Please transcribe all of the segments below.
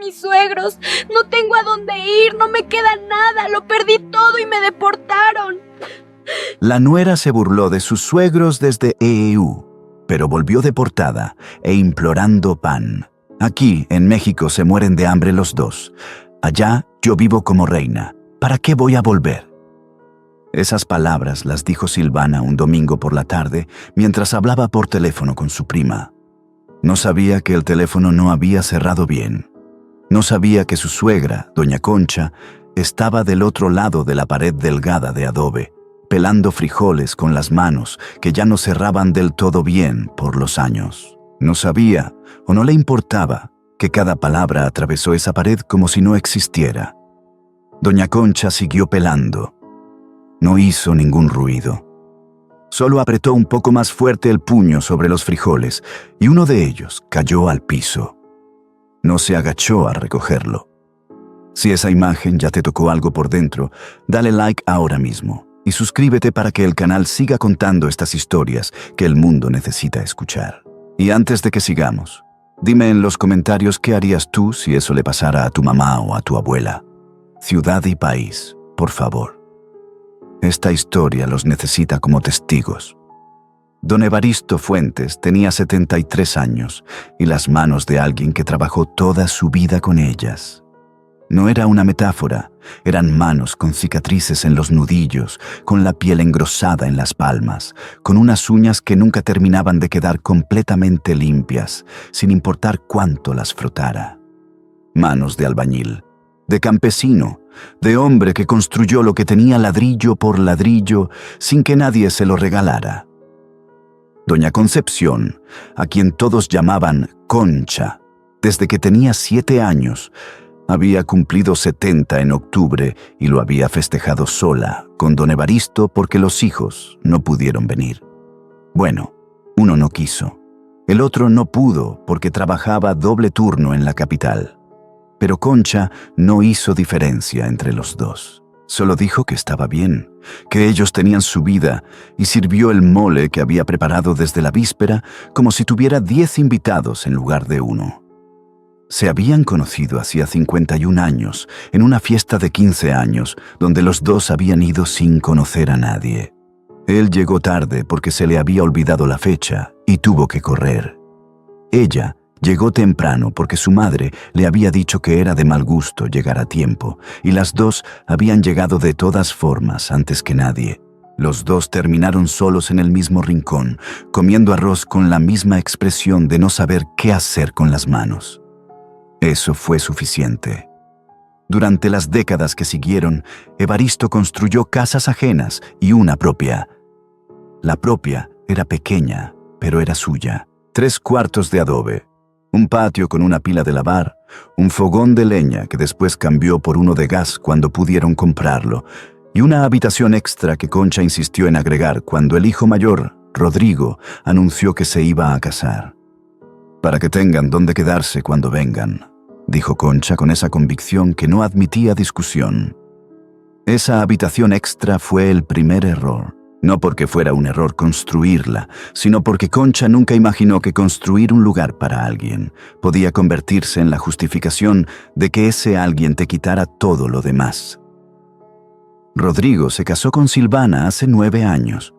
mis suegros. No tengo a dónde ir, no me queda nada. Lo perdí todo y me deportaron. La nuera se burló de sus suegros desde EEU, pero volvió deportada e implorando pan. Aquí, en México, se mueren de hambre los dos. Allá, yo vivo como reina. ¿Para qué voy a volver? Esas palabras las dijo Silvana un domingo por la tarde mientras hablaba por teléfono con su prima. No sabía que el teléfono no había cerrado bien. No sabía que su suegra, doña Concha, estaba del otro lado de la pared delgada de adobe, pelando frijoles con las manos que ya no cerraban del todo bien por los años. No sabía, o no le importaba, que cada palabra atravesó esa pared como si no existiera. Doña Concha siguió pelando. No hizo ningún ruido. Solo apretó un poco más fuerte el puño sobre los frijoles y uno de ellos cayó al piso. No se agachó a recogerlo. Si esa imagen ya te tocó algo por dentro, dale like ahora mismo y suscríbete para que el canal siga contando estas historias que el mundo necesita escuchar. Y antes de que sigamos, dime en los comentarios qué harías tú si eso le pasara a tu mamá o a tu abuela. Ciudad y país, por favor. Esta historia los necesita como testigos. Don Evaristo Fuentes tenía 73 años y las manos de alguien que trabajó toda su vida con ellas. No era una metáfora, eran manos con cicatrices en los nudillos, con la piel engrosada en las palmas, con unas uñas que nunca terminaban de quedar completamente limpias, sin importar cuánto las frotara. Manos de albañil, de campesino, de hombre que construyó lo que tenía ladrillo por ladrillo sin que nadie se lo regalara. Doña Concepción, a quien todos llamaban Concha, desde que tenía 7 años, había cumplido 70 en octubre y lo había festejado sola con don Evaristo porque los hijos no pudieron venir. Bueno, uno no quiso. El otro no pudo porque trabajaba doble turno en la capital. Pero Concha no hizo diferencia entre los dos. Solo dijo que estaba bien, que ellos tenían su vida y sirvió el mole que había preparado desde la víspera como si tuviera 10 invitados en lugar de 1. Se habían conocido hacía 51 años, en una fiesta de 15 años, donde los dos habían ido sin conocer a nadie. Él llegó tarde porque se le había olvidado la fecha y tuvo que correr. Ella llegó temprano porque su madre le había dicho que era de mal gusto llegar a tiempo, y las dos habían llegado de todas formas antes que nadie. Los dos terminaron solos en el mismo rincón, comiendo arroz con la misma expresión de no saber qué hacer con las manos. Eso fue suficiente. Durante las décadas que siguieron, Evaristo construyó casas ajenas y una propia. La propia era pequeña, pero era suya. 3 cuartos de adobe, un patio con una pila de lavar, un fogón de leña que después cambió por uno de gas cuando pudieron comprarlo, y una habitación extra que Concha insistió en agregar cuando el hijo mayor, Rodrigo, anunció que se iba a casar. Para que tengan dónde quedarse cuando vengan, dijo Concha con esa convicción que no admitía discusión. Esa habitación extra fue el primer error. No porque fuera un error construirla, sino porque Concha nunca imaginó que construir un lugar para alguien podía convertirse en la justificación de que ese alguien te quitara todo lo demás. Rodrigo se casó con Silvana hace 9 años.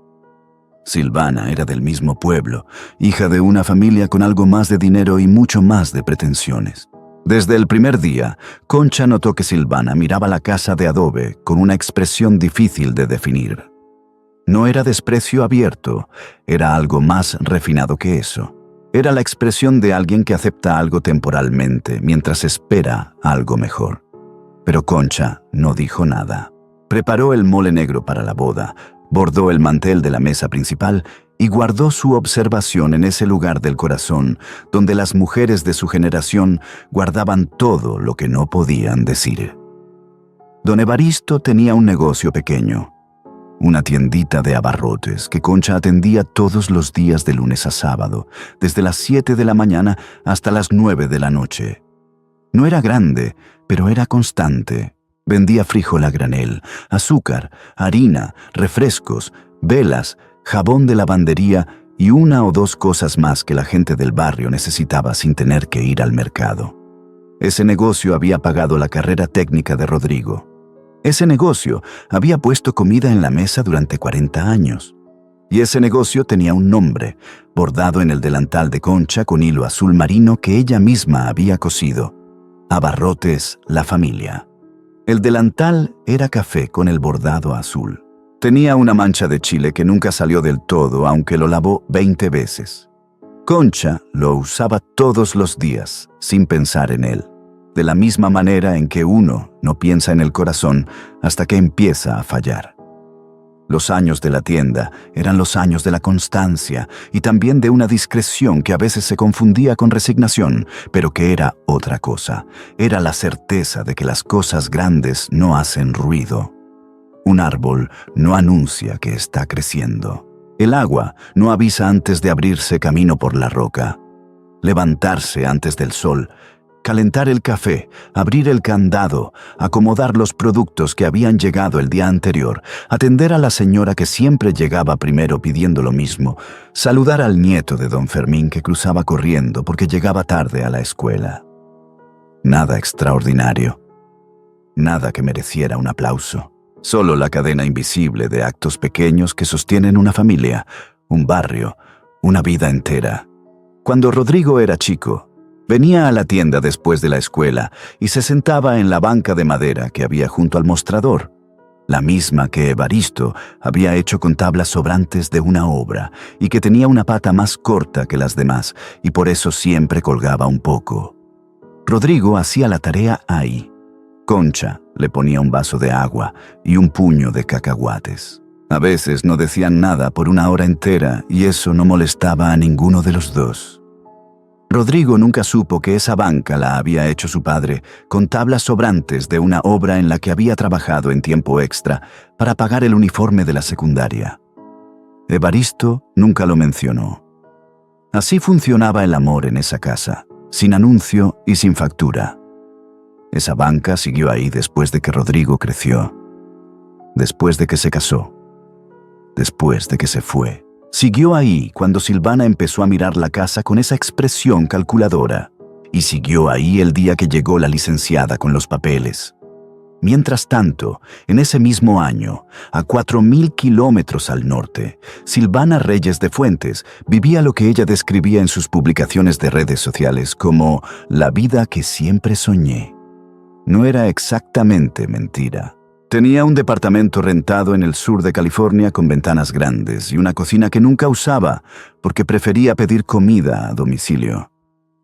Silvana era del mismo pueblo, hija de una familia con algo más de dinero y mucho más de pretensiones. Desde el primer día, Concha notó que Silvana miraba la casa de adobe con una expresión difícil de definir. No era desprecio abierto, era algo más refinado que eso. Era la expresión de alguien que acepta algo temporalmente mientras espera algo mejor. Pero Concha no dijo nada. Preparó el mole negro para la boda, bordó el mantel de la mesa principal y guardó su observación en ese lugar del corazón donde las mujeres de su generación guardaban todo lo que no podían decir. Don Evaristo tenía un negocio pequeño, una tiendita de abarrotes que Concha atendía todos los días de lunes a sábado, desde las 7 de la mañana hasta las 9 de la noche. No era grande, pero era constante. Vendía frijol a granel, azúcar, harina, refrescos, velas, jabón de lavandería y 1 o 2 cosas más que la gente del barrio necesitaba sin tener que ir al mercado. Ese negocio había pagado la carrera técnica de Rodrigo. Ese negocio había puesto comida en la mesa durante 40 años. Y ese negocio tenía un nombre, bordado en el delantal de Concha con hilo azul marino que ella misma había cosido: Abarrotes La Familia. El delantal era café con el bordado azul. Tenía una mancha de chile que nunca salió del todo, aunque lo lavó 20 veces. Concha lo usaba todos los días, sin pensar en él, de la misma manera en que uno no piensa en el corazón hasta que empieza a fallar. Los años de la tienda eran los años de la constancia y también de una discreción que a veces se confundía con resignación, pero que era otra cosa. Era la certeza de que las cosas grandes no hacen ruido. Un árbol no anuncia que está creciendo. El agua no avisa antes de abrirse camino por la roca. Levantarse antes del sol, calentar el café, abrir el candado, acomodar los productos que habían llegado el día anterior, atender a la señora que siempre llegaba primero pidiendo lo mismo, saludar al nieto de don Fermín que cruzaba corriendo porque llegaba tarde a la escuela. Nada extraordinario. Nada que mereciera un aplauso. Solo la cadena invisible de actos pequeños que sostienen una familia, un barrio, una vida entera. Cuando Rodrigo era chico, venía a la tienda después de la escuela y se sentaba en la banca de madera que había junto al mostrador, la misma que Evaristo había hecho con tablas sobrantes de una obra y que tenía una pata más corta que las demás y por eso siempre colgaba un poco. Rodrigo hacía la tarea ahí. Concha le ponía un vaso de agua y un puño de cacahuates. A veces no decían nada por una hora entera y eso no molestaba a ninguno de los dos. Rodrigo nunca supo que esa banca la había hecho su padre con tablas sobrantes de una obra en la que había trabajado en tiempo extra para pagar el uniforme de la secundaria. Evaristo nunca lo mencionó. Así funcionaba el amor en esa casa, sin anuncio y sin factura. Esa banca siguió ahí después de que Rodrigo creció, después de que se casó, después de que se fue. Siguió ahí cuando Silvana empezó a mirar la casa con esa expresión calculadora, y siguió ahí el día que llegó la licenciada con los papeles. Mientras tanto, en ese mismo año, a 4.000 kilómetros al norte, Silvana Reyes de Fuentes vivía lo que ella describía en sus publicaciones de redes sociales como la vida que siempre soñé. No era exactamente mentira. Tenía un departamento rentado en el sur de California con ventanas grandes y una cocina que nunca usaba porque prefería pedir comida a domicilio.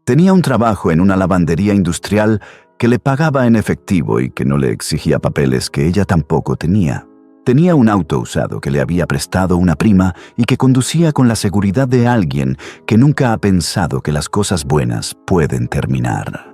Tenía un trabajo en una lavandería industrial que le pagaba en efectivo y que no le exigía papeles que ella tampoco tenía. Tenía un auto usado que le había prestado una prima y que conducía con la seguridad de alguien que nunca ha pensado que las cosas buenas pueden terminar.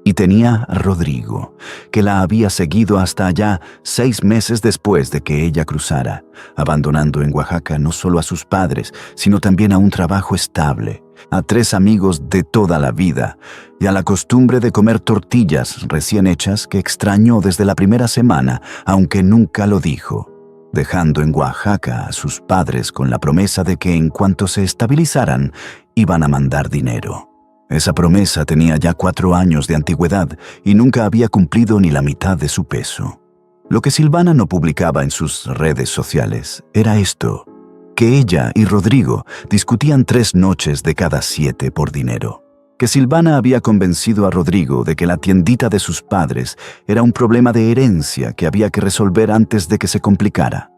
Y tenía a Rodrigo, que la había seguido hasta allá 6 meses después de que ella cruzara, abandonando en Oaxaca no solo a sus padres, sino también a un trabajo estable, a 3 amigos de toda la vida y a la costumbre de comer tortillas recién hechas que extrañó desde la primera semana, aunque nunca lo dijo, dejando en Oaxaca a sus padres con la promesa de que en cuanto se estabilizaran, iban a mandar dinero. Esa promesa tenía ya 4 años de antigüedad y nunca había cumplido ni la mitad de su peso. Lo que Silvana no publicaba en sus redes sociales era esto, que ella y Rodrigo discutían 3 noches de cada 7 por dinero. Que Silvana había convencido a Rodrigo de que la tiendita de sus padres era un problema de herencia que había que resolver antes de que se complicara.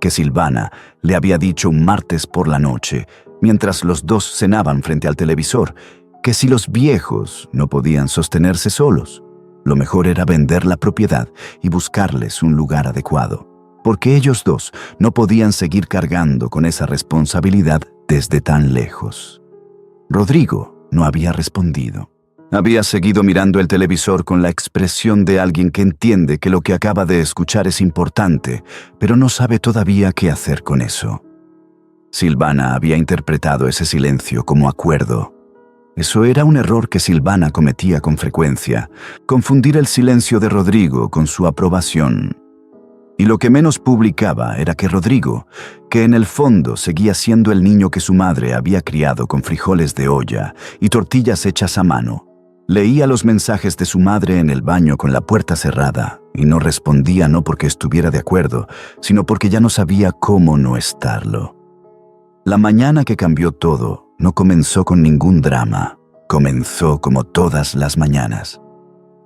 Que Silvana le había dicho un martes por la noche, mientras los dos cenaban frente al televisor, que si los viejos no podían sostenerse solos, lo mejor era vender la propiedad y buscarles un lugar adecuado, porque ellos dos no podían seguir cargando con esa responsabilidad desde tan lejos. Rodrigo no había respondido. Había seguido mirando el televisor con la expresión de alguien que entiende que lo que acaba de escuchar es importante, pero no sabe todavía qué hacer con eso. Silvana había interpretado ese silencio como acuerdo. Eso era un error que Silvana cometía con frecuencia, confundir el silencio de Rodrigo con su aprobación. Y lo que menos publicaba era que Rodrigo, que en el fondo seguía siendo el niño que su madre había criado con frijoles de olla y tortillas hechas a mano, Leía los mensajes de su madre en el baño con la puerta cerrada y no respondía no porque estuviera de acuerdo, sino porque ya no sabía cómo no estarlo. La mañana que cambió todo no comenzó con ningún drama, comenzó como todas las mañanas.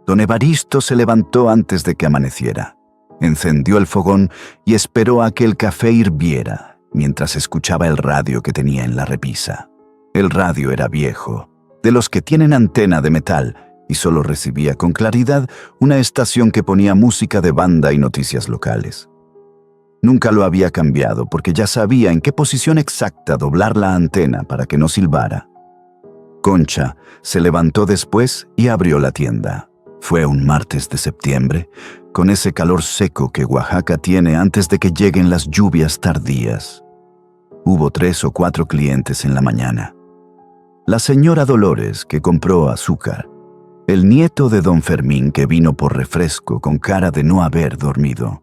Don Evaristo se levantó antes de que amaneciera, encendió el fogón y esperó a que el café hirviera mientras escuchaba el radio que tenía en la repisa. El radio era viejo, de los que tienen antena de metal, y solo recibía con claridad una estación que ponía música de banda y noticias locales. Nunca lo había cambiado porque ya sabía en qué posición exacta doblar la antena para que no silbara. Concha se levantó después y abrió la tienda. Fue un martes de septiembre, con ese calor seco que Oaxaca tiene antes de que lleguen las lluvias tardías. Hubo 3 o 4 clientes en la mañana. La señora Dolores, que compró azúcar. El nieto de don Fermín, que vino por refresco con cara de no haber dormido.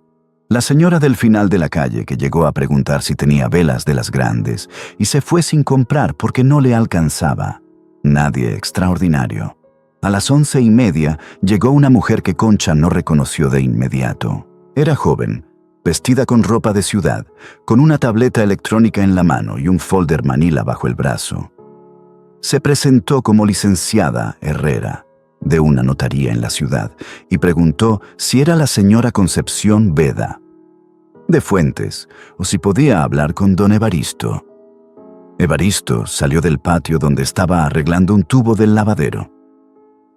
La señora del final de la calle, que llegó a preguntar si tenía velas de las grandes y se fue sin comprar porque no le alcanzaba. Nadie extraordinario. A las 11:30 llegó una mujer que Concha no reconoció de inmediato. Era joven, vestida con ropa de ciudad, con una tableta electrónica en la mano y un folder manila bajo el brazo. Se presentó como licenciada Herrera, de una notaría en la ciudad, y preguntó si era la señora Concepción Veda, de Fuentes, o si podía hablar con don Evaristo. Evaristo salió del patio donde estaba arreglando un tubo del lavadero.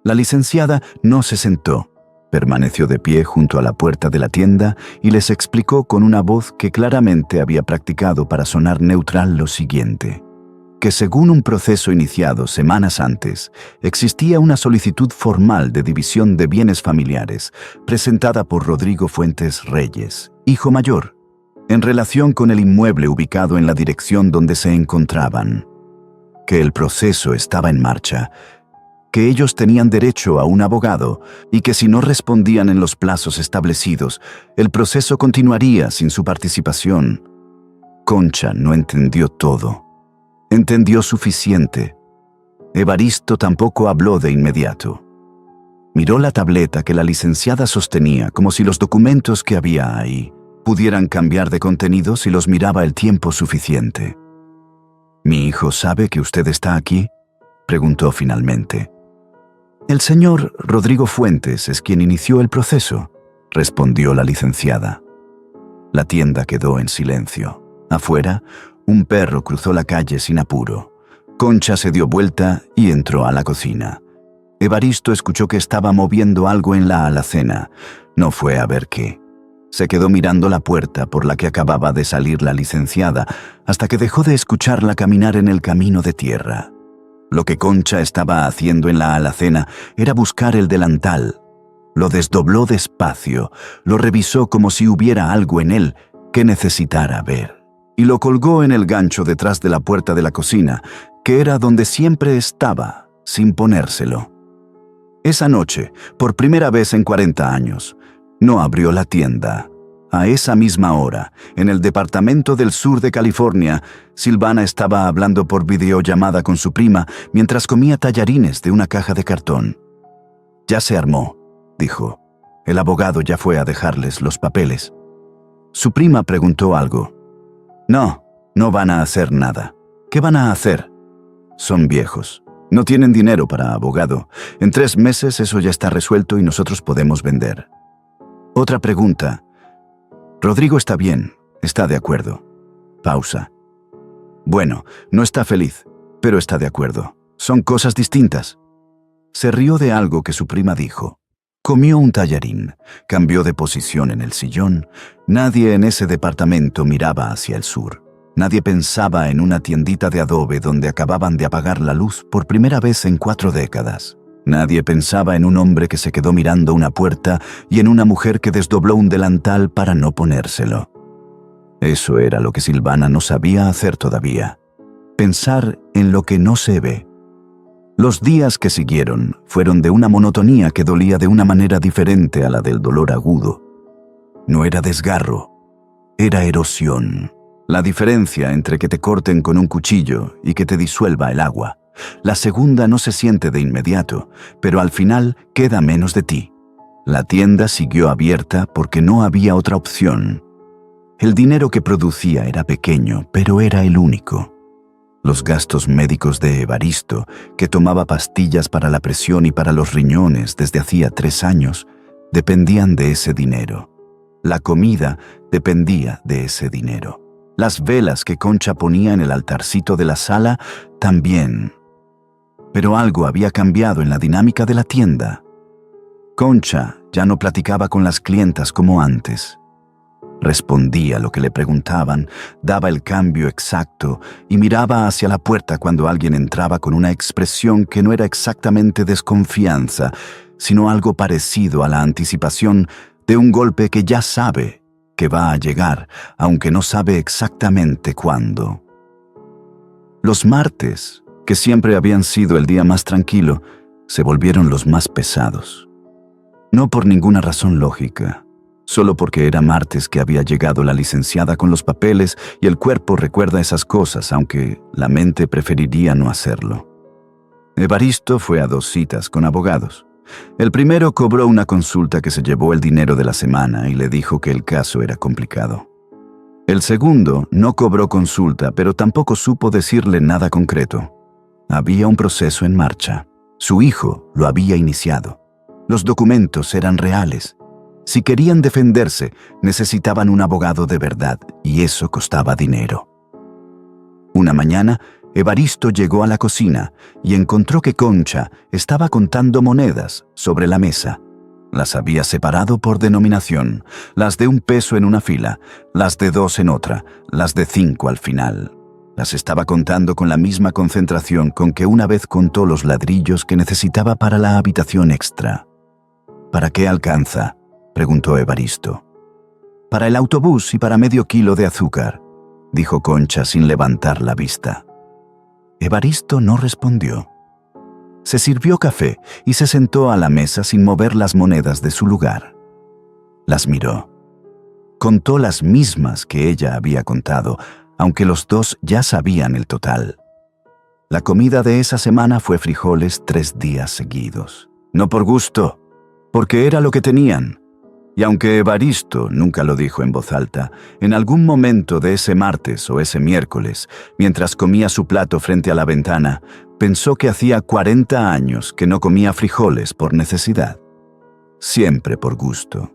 La licenciada no se sentó, permaneció de pie junto a la puerta de la tienda y les explicó con una voz que claramente había practicado para sonar neutral lo siguiente: que según un proceso iniciado semanas antes, existía una solicitud formal de división de bienes familiares presentada por Rodrigo Fuentes Reyes, hijo mayor, en relación con el inmueble ubicado en la dirección donde se encontraban, que el proceso estaba en marcha, que ellos tenían derecho a un abogado y que si no respondían en los plazos establecidos, el proceso continuaría sin su participación. Concha no entendió todo. Entendió suficiente. Evaristo tampoco habló de inmediato. Miró la tableta que la licenciada sostenía como si los documentos que había ahí pudieran cambiar de contenido si los miraba el tiempo suficiente. ¿Mi hijo sabe que usted está aquí?, preguntó finalmente. El señor Rodrigo Fuentes es quien inició el proceso, respondió la licenciada. La tienda quedó en silencio. Afuera, un perro cruzó la calle sin apuro. Concha se dio vuelta y entró a la cocina. Evaristo escuchó que estaba moviendo algo en la alacena. No fue a ver qué. Se quedó mirando la puerta por la que acababa de salir la licenciada hasta que dejó de escucharla caminar en el camino de tierra. Lo que Concha estaba haciendo en la alacena era buscar el delantal. Lo desdobló despacio, lo revisó como si hubiera algo en él que necesitara ver, y lo colgó en el gancho detrás de la puerta de la cocina, que era donde siempre estaba, sin ponérselo. Esa noche, por primera vez en 40 años, no abrió la tienda. A esa misma hora, en el departamento del sur de California, Silvana estaba hablando por videollamada con su prima mientras comía tallarines de una caja de cartón. «Ya se armó», dijo. «El abogado ya fue a dejarles los papeles». Su prima preguntó algo. «No, no van a hacer nada. ¿Qué van a hacer? Son viejos. No tienen dinero para abogado. En 3 meses eso ya está resuelto y nosotros podemos vender». Otra pregunta. «Rodrigo está bien, está de acuerdo». Pausa. «Bueno, no está feliz, pero está de acuerdo. Son cosas distintas». Se rió de algo que su prima dijo. Comió un tallarín, cambió de posición en el sillón. Nadie en ese departamento miraba hacia el sur. Nadie pensaba en una tiendita de adobe donde acababan de apagar la luz por primera vez en 4 décadas. Nadie pensaba en un hombre que se quedó mirando una puerta y en una mujer que desdobló un delantal para no ponérselo. Eso era lo que Silvana no sabía hacer todavía. Pensar en lo que no se ve. Los días que siguieron fueron de una monotonía que dolía de una manera diferente a la del dolor agudo. No era desgarro, era erosión. La diferencia entre que te corten con un cuchillo y que te disuelva el agua. La segunda no se siente de inmediato, pero al final queda menos de ti. La tienda siguió abierta porque no había otra opción. El dinero que producía era pequeño, pero era el único. Los gastos médicos de Evaristo, que tomaba pastillas para la presión y para los riñones desde hacía 3 años, dependían de ese dinero. La comida dependía de ese dinero. Las velas que Concha ponía en el altarcito de la sala también. Pero algo había cambiado en la dinámica de la tienda. Concha ya no platicaba con las clientas como antes. Respondía lo que le preguntaban, daba el cambio exacto y miraba hacia la puerta cuando alguien entraba con una expresión que no era exactamente desconfianza, sino algo parecido a la anticipación de un golpe que ya sabe que va a llegar, aunque no sabe exactamente cuándo. Los martes, que siempre habían sido el día más tranquilo, se volvieron los más pesados. No por ninguna razón lógica. Solo porque era martes que había llegado la licenciada con los papeles y el cuerpo recuerda esas cosas, aunque la mente preferiría no hacerlo. Evaristo fue a 2 citas con abogados. El primero cobró una consulta que se llevó el dinero de la semana y le dijo que el caso era complicado. El segundo no cobró consulta, pero tampoco supo decirle nada concreto. Había un proceso en marcha. Su hijo lo había iniciado. Los documentos eran reales. Si querían defenderse, necesitaban un abogado de verdad, y eso costaba dinero. Una mañana, Evaristo llegó a la cocina y encontró que Concha estaba contando monedas sobre la mesa. Las había separado por denominación, las de 1 peso en una fila, las de 2 en otra, las de 5 al final. Las estaba contando con la misma concentración con que una vez contó los ladrillos que necesitaba para la habitación extra. ¿Para qué alcanza?, preguntó Evaristo. Para el autobús y para medio kilo de azúcar, dijo Concha sin levantar la vista. Evaristo no respondió. Se sirvió café y se sentó a la mesa sin mover las monedas de su lugar. Las miró. Contó las mismas que ella había contado, aunque los dos ya sabían el total. La comida de esa semana fue frijoles 3 días seguidos. No por gusto, porque era lo que tenían. Y aunque Evaristo nunca lo dijo en voz alta, en algún momento de ese martes o ese miércoles, mientras comía su plato frente a la ventana, pensó que hacía 40 años que no comía frijoles por necesidad. Siempre por gusto.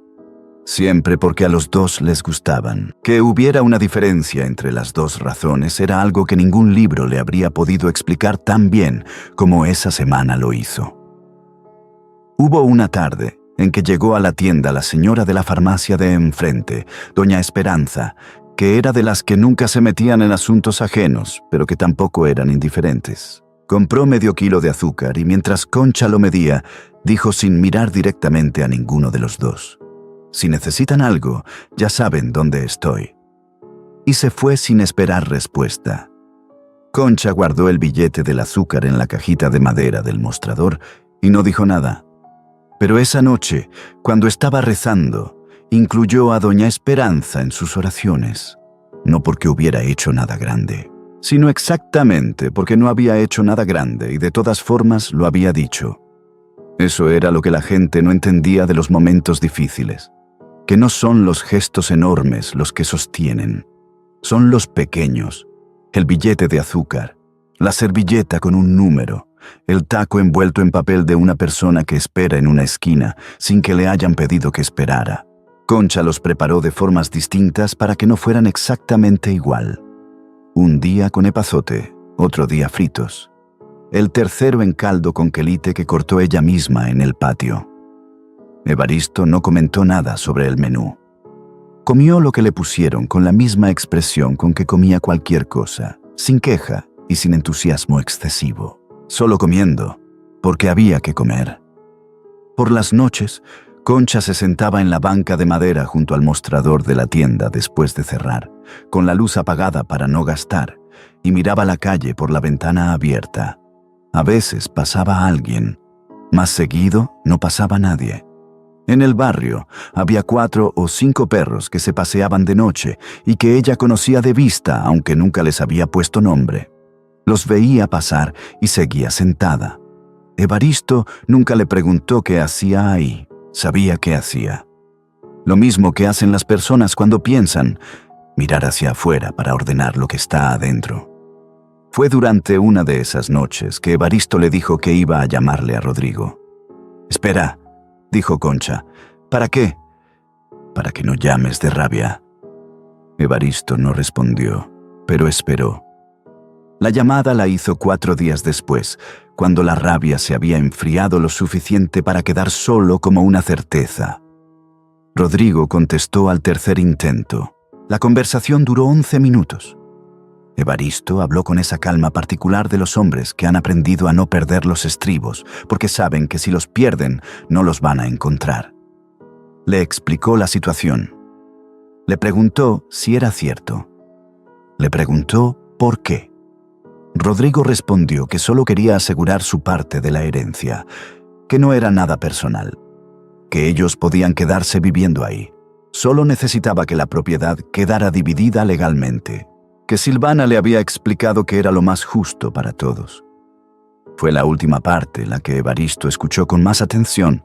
Siempre porque a los dos les gustaban. Que hubiera una diferencia entre las 2 razones era algo que ningún libro le habría podido explicar tan bien como esa semana lo hizo. Hubo una tarde en que llegó a la tienda la señora de la farmacia de enfrente, doña Esperanza, que era de las que nunca se metían en asuntos ajenos, pero que tampoco eran indiferentes. Compró medio kilo de azúcar y mientras Concha lo medía, dijo sin mirar directamente a ninguno de los dos: «Si necesitan algo, ya saben dónde estoy». Y se fue sin esperar respuesta. Concha guardó el billete del azúcar en la cajita de madera del mostrador y no dijo nada. Pero esa noche, cuando estaba rezando, incluyó a doña Esperanza en sus oraciones. No porque hubiera hecho nada grande, sino exactamente porque no había hecho nada grande y de todas formas lo había dicho. Eso era lo que la gente no entendía de los momentos difíciles, que no son los gestos enormes los que sostienen, son los pequeños, el billete de azúcar, la servilleta con un número, el taco envuelto en papel de una persona que espera en una esquina sin que le hayan pedido que esperara. Concha los preparó de formas distintas para que no fueran exactamente igual. Un día con epazote, otro día fritos. El tercero en caldo con quelite que cortó ella misma en el patio. Evaristo no comentó nada sobre el menú. Comió lo que le pusieron con la misma expresión con que comía cualquier cosa, sin queja y sin entusiasmo excesivo. Solo comiendo, porque había que comer. Por las noches, Concha se sentaba en la banca de madera junto al mostrador de la tienda después de cerrar, con la luz apagada para no gastar, y miraba la calle por la ventana abierta. A veces pasaba alguien. Más seguido, no pasaba nadie. En el barrio había 4 o 5 perros que se paseaban de noche y que ella conocía de vista, aunque nunca les había puesto nombre. Los veía pasar y seguía sentada. Evaristo nunca le preguntó qué hacía ahí. Sabía qué hacía. Lo mismo que hacen las personas cuando piensan, mirar hacia afuera para ordenar lo que está adentro. Fue durante una de esas noches que Evaristo le dijo que iba a llamarle a Rodrigo. «Espera», dijo Concha. «¿Para qué?» «Para que no llames de rabia». Evaristo no respondió, pero esperó. La llamada la hizo 4 días después, cuando la rabia se había enfriado lo suficiente para quedar solo como una certeza. Rodrigo contestó al tercer intento. La conversación duró 11 minutos. Evaristo habló con esa calma particular de los hombres que han aprendido a no perder los estribos, porque saben que si los pierden, no los van a encontrar. Le explicó la situación. Le preguntó si era cierto. Le preguntó por qué. Rodrigo respondió que solo quería asegurar su parte de la herencia, que no era nada personal, que ellos podían quedarse viviendo ahí. Solo necesitaba que la propiedad quedara dividida legalmente, que Silvana le había explicado que era lo más justo para todos. Fue la última parte la que Evaristo escuchó con más atención,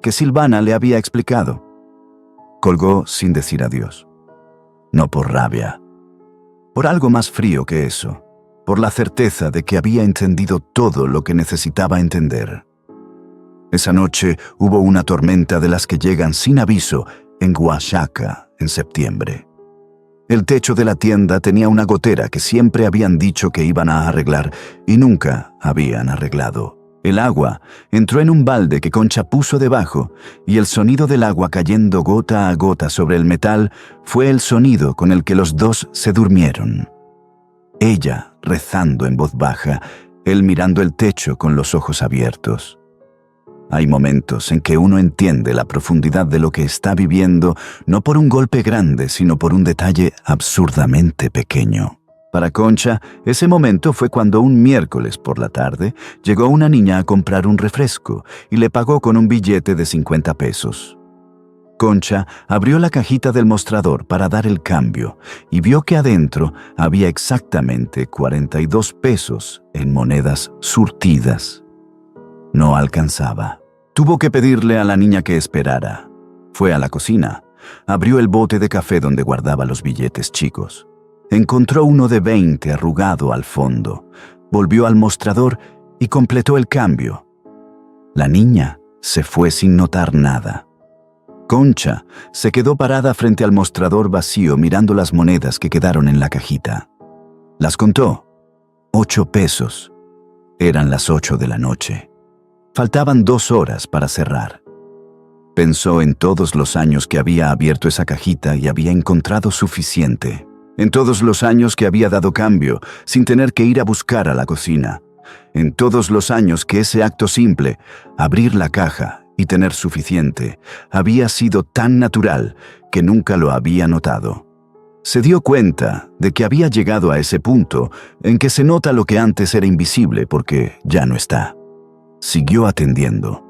que Silvana le había explicado. Colgó sin decir adiós. No por rabia, por algo más frío que eso, por la certeza de que había entendido todo lo que necesitaba entender. Esa noche hubo una tormenta de las que llegan sin aviso en Oaxaca en septiembre. El techo de la tienda tenía una gotera que siempre habían dicho que iban a arreglar y nunca habían arreglado. El agua entró en un balde que Concha puso debajo y el sonido del agua cayendo gota a gota sobre el metal fue el sonido con el que los dos se durmieron. Ella rezando en voz baja, él mirando el techo con los ojos abiertos. Hay momentos en que uno entiende la profundidad de lo que está viviendo, no por un golpe grande, sino por un detalle absurdamente pequeño. Para Concha, ese momento fue cuando un miércoles por la tarde llegó una niña a comprar un refresco y le pagó con un billete de 50 pesos. Concha abrió la cajita del mostrador para dar el cambio y vio que adentro había exactamente 42 pesos en monedas surtidas. No alcanzaba. Tuvo que pedirle a la niña que esperara. Fue a la cocina, abrió el bote de café donde guardaba los billetes chicos. Encontró uno de 20 arrugado al fondo, volvió al mostrador y completó el cambio. La niña se fue sin notar nada. Concha se quedó parada frente al mostrador vacío mirando las monedas que quedaron en la cajita. Las contó. 8 pesos. Eran las 8 de la noche. Faltaban 2 horas para cerrar. Pensó en todos los años que había abierto esa cajita y había encontrado suficiente. En todos los años que había dado cambio, sin tener que ir a buscar a la cocina. En todos los años que ese acto simple, abrir la caja y tener suficiente, había sido tan natural que nunca lo había notado. Se dio cuenta de que había llegado a ese punto en que se nota lo que antes era invisible porque ya no está. Siguió atendiendo.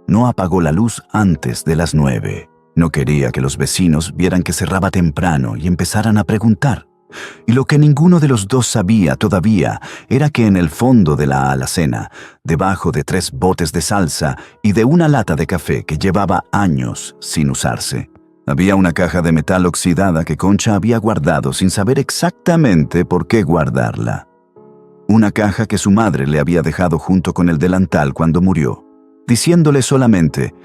No apagó la luz antes de las 9. No quería que los vecinos vieran que cerraba temprano y empezaran a preguntar. Y lo que ninguno de los dos sabía todavía era que en el fondo de la alacena, debajo de 3 botes de salsa y de una lata de café que llevaba años sin usarse, había una caja de metal oxidada que Concha había guardado sin saber exactamente por qué guardarla. Una caja que su madre le había dejado junto con el delantal cuando murió, diciéndole solamente,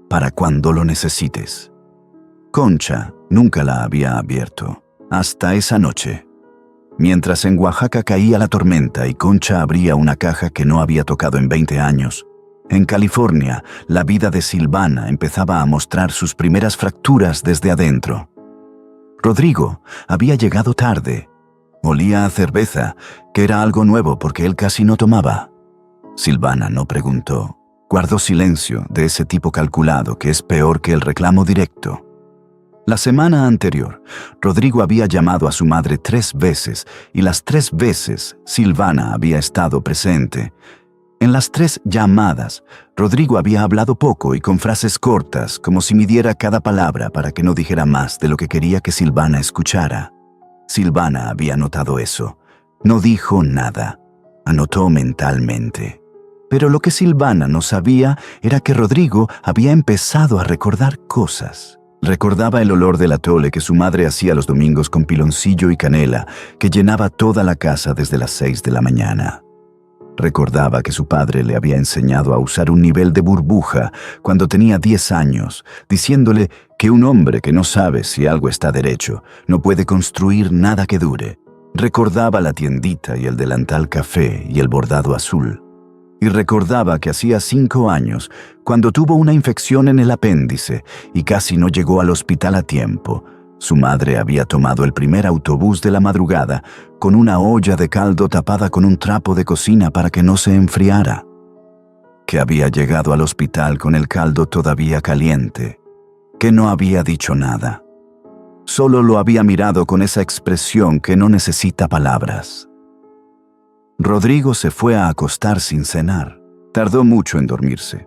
para cuando lo necesites. Concha nunca la había abierto, hasta esa noche. Mientras en Oaxaca caía la tormenta y Concha abría una caja que no había tocado en 20 años, en California la vida de Silvana empezaba a mostrar sus primeras fracturas desde adentro. Rodrigo había llegado tarde. Olía a cerveza, que era algo nuevo porque él casi no tomaba. Silvana no preguntó. Guardó silencio de ese tipo calculado que es peor que el reclamo directo. La semana anterior, Rodrigo había llamado a su madre 3 veces y las 3 veces Silvana había estado presente. En las 3 llamadas, Rodrigo había hablado poco y con frases cortas, como si midiera cada palabra para que no dijera más de lo que quería que Silvana escuchara. Silvana había notado eso, No dijo nada, anotó mentalmente. Pero lo que Silvana no sabía era que Rodrigo había empezado a recordar cosas. Recordaba el olor del atole que su madre hacía los domingos con piloncillo y canela, que llenaba toda la casa desde las 6 de la mañana. Recordaba que su padre le había enseñado a usar un nivel de burbuja cuando tenía 10 años, diciéndole que un hombre que no sabe si algo está derecho no puede construir nada que dure. Recordaba la tiendita y el delantal café y el bordado azul. Y recordaba que hacía 5 años, cuando tuvo una infección en el apéndice y casi no llegó al hospital a tiempo, su madre había tomado el primer autobús de la madrugada con una olla de caldo tapada con un trapo de cocina para que no se enfriara. Que había llegado al hospital con el caldo todavía caliente. Que no había dicho nada. Solo lo había mirado con esa expresión que no necesita palabras. Rodrigo se fue a acostar sin cenar. Tardó mucho en dormirse.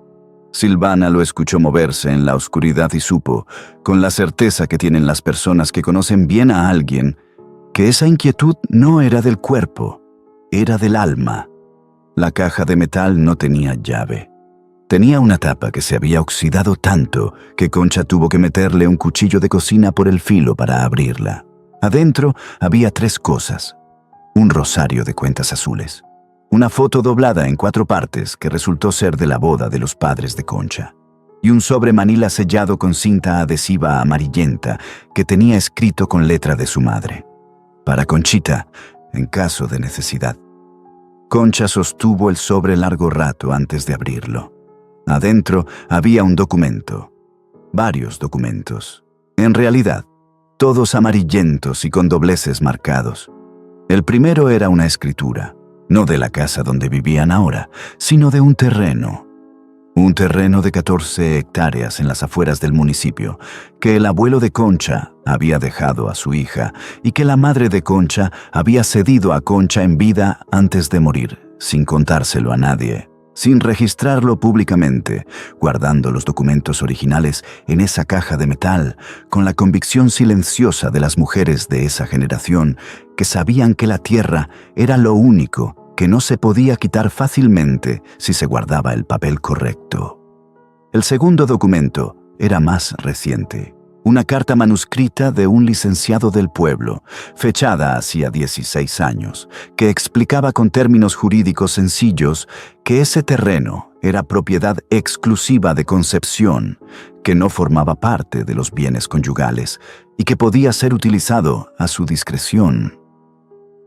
Silvana lo escuchó moverse en la oscuridad y supo, con la certeza que tienen las personas que conocen bien a alguien, que esa inquietud no era del cuerpo, era del alma. La caja de metal no tenía llave. Tenía una tapa que se había oxidado tanto que Concha tuvo que meterle un cuchillo de cocina por el filo para abrirla. Adentro había 3 cosas: un rosario de cuentas azules, una foto doblada en 4 partes que resultó ser de la boda de los padres de Concha, y un sobre manila sellado con cinta adhesiva amarillenta que tenía escrito con letra de su madre: para Conchita, en caso de necesidad. Concha sostuvo el sobre largo rato antes de abrirlo. Adentro había un documento, varios documentos, en realidad, todos amarillentos y con dobleces marcados. El primero era una escritura, no de la casa donde vivían ahora, sino de un terreno de 14 hectáreas en las afueras del municipio, que el abuelo de Concha había dejado a su hija y que la madre de Concha había cedido a Concha en vida antes de morir, sin contárselo a nadie, sin registrarlo públicamente, guardando los documentos originales en esa caja de metal, con la convicción silenciosa de las mujeres de esa generación que sabían que la tierra era lo único que no se podía quitar fácilmente si se guardaba el papel correcto. El segundo documento era más reciente, una carta manuscrita de un licenciado del pueblo, fechada hacía 16 años, que explicaba con términos jurídicos sencillos que ese terreno era propiedad exclusiva de Concepción, que no formaba parte de los bienes conyugales y que podía ser utilizado a su discreción.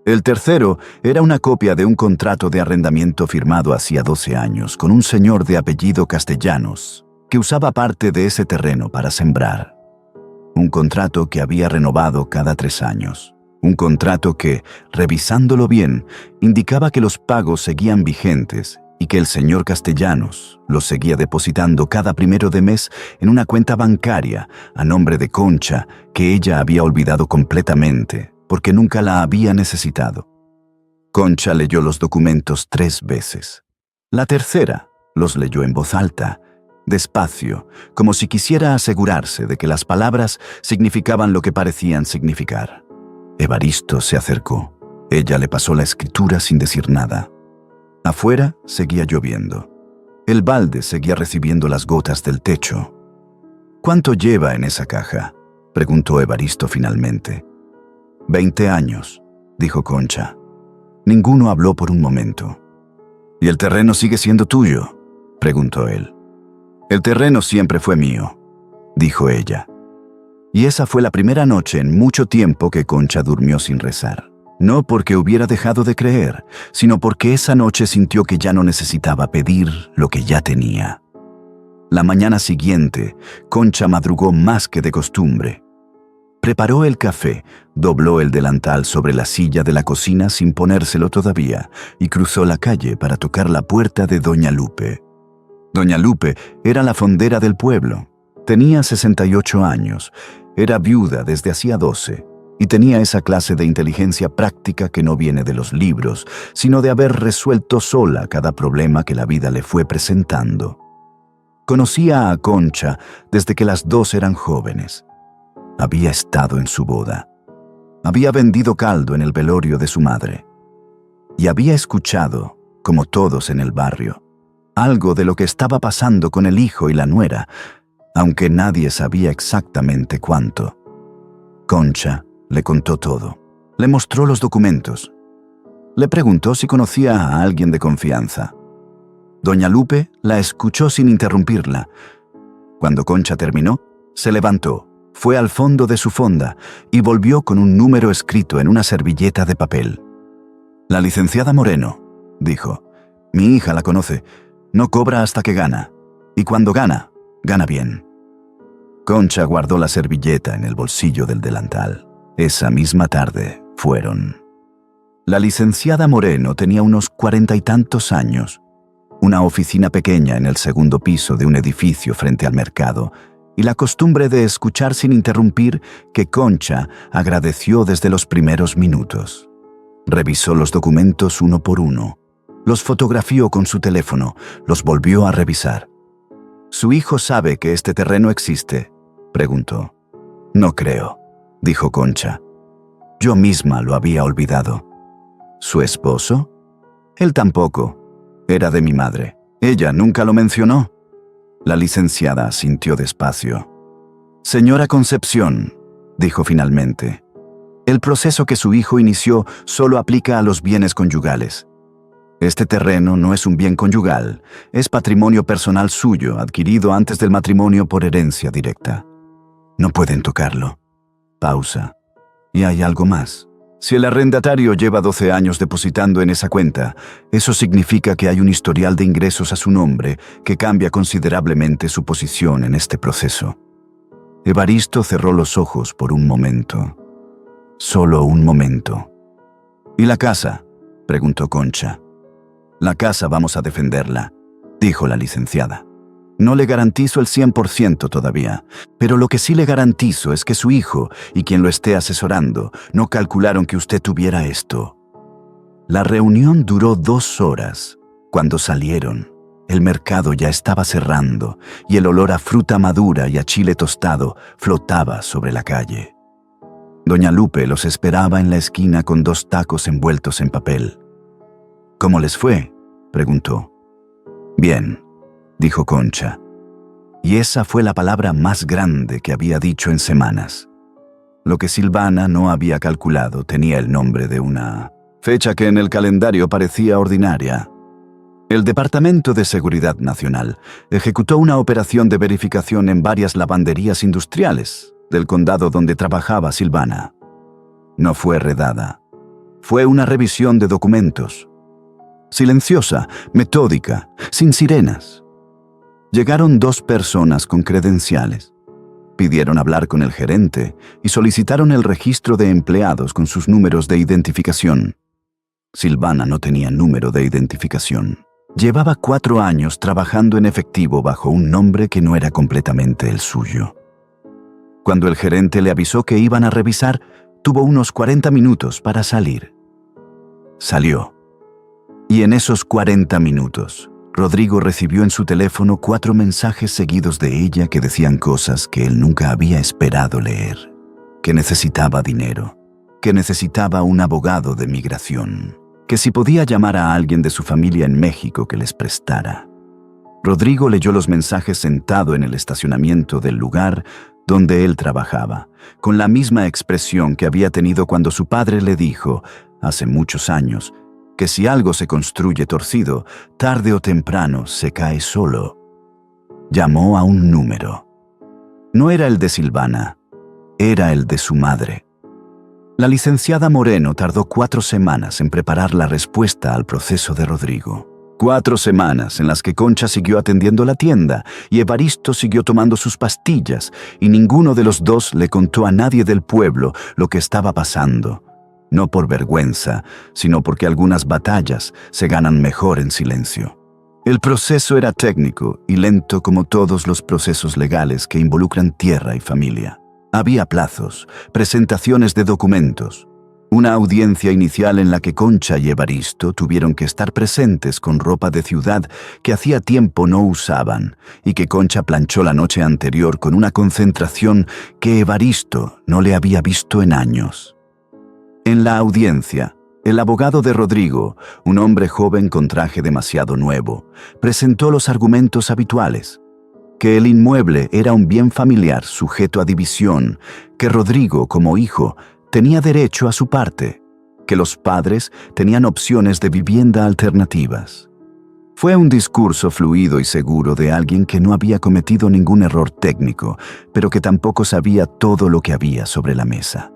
El tercero era una copia de un contrato de arrendamiento firmado hacía 12 años con un señor de apellido Castellanos, que usaba parte de ese terreno para sembrar. Un contrato que había renovado cada 3 años. Un contrato que, revisándolo bien, indicaba que los pagos seguían vigentes y que el señor Castellanos los seguía depositando cada 1 de mes en una cuenta bancaria a nombre de Concha que ella había olvidado completamente porque nunca la había necesitado. Concha leyó los documentos 3 veces. La tercera los leyó en voz alta, despacio, como si quisiera asegurarse de que las palabras significaban lo que parecían significar. Evaristo se acercó. Ella le pasó la escritura sin decir nada. Afuera seguía lloviendo. El balde seguía recibiendo las gotas del techo. ¿Cuánto lleva en esa caja?, preguntó Evaristo finalmente. 20 años, dijo Concha. Ninguno habló por un momento. ¿Y el terreno sigue siendo tuyo?, preguntó él. El terreno siempre fue mío, dijo ella. Y esa fue la primera noche en mucho tiempo que Concha durmió sin rezar. No porque hubiera dejado de creer, sino porque esa noche sintió que ya no necesitaba pedir lo que ya tenía. La mañana siguiente, Concha madrugó más que de costumbre. Preparó el café, dobló el delantal sobre la silla de la cocina sin ponérselo todavía y cruzó la calle para tocar la puerta de Doña Lupe. Doña Lupe era la fondera del pueblo. Tenía 68 años, era viuda desde hacía 12 y tenía esa clase de inteligencia práctica que no viene de los libros, sino de haber resuelto sola cada problema que la vida le fue presentando. Conocía a Concha desde que las 2 eran jóvenes. Había estado en su boda. Había vendido caldo en el velorio de su madre. y había escuchado, como todos en el barrio, algo de lo que estaba pasando con el hijo y la nuera, aunque nadie sabía exactamente cuánto. Concha le contó todo. Le mostró los documentos. Le preguntó si conocía a alguien de confianza. Doña Lupe la escuchó sin interrumpirla. Cuando Concha terminó, se levantó, fue al fondo de su fonda y volvió con un número escrito en una servilleta de papel. «La licenciada Moreno», dijo. «Mi hija la conoce. No cobra hasta que gana. Y cuando gana, gana bien». Concha guardó la servilleta en el bolsillo del delantal. Esa misma tarde fueron. La licenciada Moreno tenía unos 40 y tantos años, una oficina pequeña en el segundo piso de un edificio frente al mercado, y la costumbre de escuchar sin interrumpir que Concha agradeció desde los primeros minutos. Revisó los documentos uno por uno, los fotografió con su teléfono, los volvió a revisar. «¿Su hijo sabe que este terreno existe?», preguntó. «No creo», dijo Concha. «Yo misma lo había olvidado». «¿Su esposo?» «Él tampoco. Era de mi madre. Ella nunca lo mencionó». La licenciada asintió despacio. «Señora Concepción», dijo finalmente, «el proceso que su hijo inició solo aplica a los bienes conyugales. Este terreno no es un bien conyugal, es patrimonio personal suyo, adquirido antes del matrimonio por herencia directa. No pueden tocarlo». Pausa. «Y hay algo más. Si el arrendatario lleva 12 años depositando en esa cuenta, eso significa que hay un historial de ingresos a su nombre que cambia considerablemente su posición en este proceso». Evaristo cerró los ojos por un momento. Solo un momento. «¿Y la casa?», preguntó Concha. «La casa vamos a defenderla», dijo la licenciada. «No le garantizo el 100% todavía, pero lo que sí le garantizo es que su hijo y quien lo esté asesorando no calcularon que usted tuviera esto». La reunión duró 2 horas. Cuando salieron, el mercado ya estaba cerrando y el olor a fruta madura y a chile tostado flotaba sobre la calle. Doña Lupe los esperaba en la esquina con 2 tacos envueltos en papel. «¿Cómo les fue?», preguntó. «Bien», dijo Concha. Y esa fue la palabra más grande que había dicho en semanas. Lo que Silvana no había calculado tenía el nombre de una fecha que en el calendario parecía ordinaria. El Departamento de Seguridad Nacional ejecutó una operación de verificación en varias lavanderías industriales del condado donde trabajaba Silvana. No fue redada. Fue una revisión de documentos. Silenciosa, metódica, sin sirenas. Llegaron 2 personas con credenciales. Pidieron hablar con el gerente y solicitaron el registro de empleados con sus números de identificación. Silvana no tenía número de identificación. Llevaba 4 años trabajando en efectivo bajo un nombre que no era completamente el suyo. Cuando el gerente le avisó que iban a revisar, tuvo unos 40 minutos para salir. Salió. Y en esos 40 minutos, Rodrigo recibió en su teléfono 4 mensajes seguidos de ella que decían cosas que él nunca había esperado leer. Que necesitaba dinero, que necesitaba un abogado de migración, que si podía llamar a alguien de su familia en México que les prestara. Rodrigo leyó los mensajes sentado en el estacionamiento del lugar donde él trabajaba, con la misma expresión que había tenido cuando su padre le dijo, hace muchos años, que si algo se construye torcido, tarde o temprano se cae solo. Llamó a un número. No era el de Silvana, era el de su madre. La licenciada Moreno tardó 4 semanas en preparar la respuesta al proceso de Rodrigo. 4 semanas en las que Concha siguió atendiendo la tienda y Evaristo siguió tomando sus pastillas y ninguno de los 2 le contó a nadie del pueblo lo que estaba pasando. No por vergüenza, sino porque algunas batallas se ganan mejor en silencio. El proceso era técnico y lento como todos los procesos legales que involucran tierra y familia. Había plazos, presentaciones de documentos, una audiencia inicial en la que Concha y Evaristo tuvieron que estar presentes con ropa de ciudad que hacía tiempo no usaban y que Concha planchó la noche anterior con una concentración que Evaristo no le había visto en años. En la audiencia, El abogado de Rodrigo, un hombre joven con traje demasiado nuevo, presentó los argumentos habituales: que el inmueble era un bien familiar sujeto a división, que Rodrigo, como hijo, tenía derecho a su parte, que los padres tenían opciones de vivienda alternativas. Fue un discurso fluido y seguro de alguien que no había cometido ningún error técnico, pero que tampoco sabía todo lo que había sobre la mesa.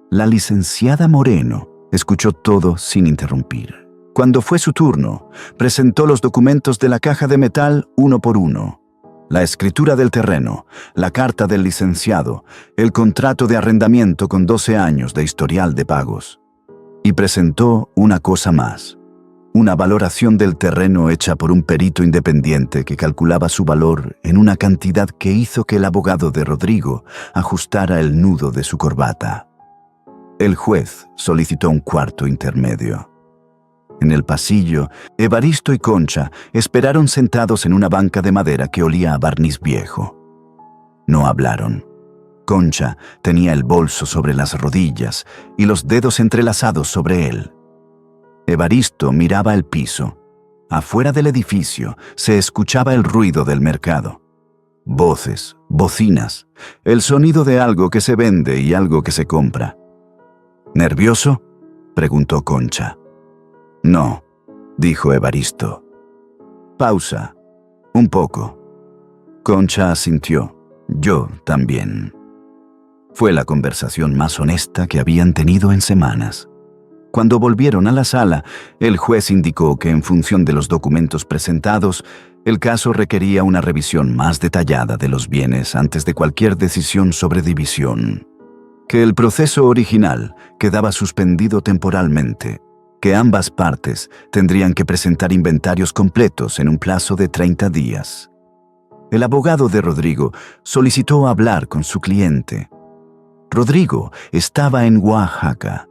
La licenciada Moreno escuchó todo sin interrumpir. Cuando fue su turno, presentó los documentos de la caja de metal uno por uno: la escritura del terreno, la carta del licenciado, el contrato de arrendamiento con 12 años de historial de pagos. Y presentó una cosa más: una valoración del terreno hecha por un perito independiente que calculaba su valor en una cantidad que hizo que el abogado de Rodrigo ajustara el nudo de su corbata. El juez solicitó un cuarto intermedio. En el pasillo, Evaristo y Concha esperaron sentados en una banca de madera que olía a barniz viejo. No hablaron. Concha tenía el bolso sobre las rodillas y los dedos entrelazados sobre él. Evaristo miraba el piso. Afuera del edificio se escuchaba el ruido del mercado. Voces, bocinas, el sonido de algo que se vende y algo que se compra. ¿Nervioso?, preguntó Concha. No, dijo Evaristo. Pausa. Un poco. Concha asintió. Yo también. Fue la conversación más honesta que habían tenido en semanas. Cuando volvieron a la sala, el juez indicó que en función de los documentos presentados, el caso requería una revisión más detallada de los bienes antes de cualquier decisión sobre división. Que el proceso original quedaba suspendido temporalmente, que ambas partes tendrían que presentar inventarios completos en un plazo de 30 días. El abogado de Rodrigo solicitó hablar con su cliente. Rodrigo estaba en Oaxaca.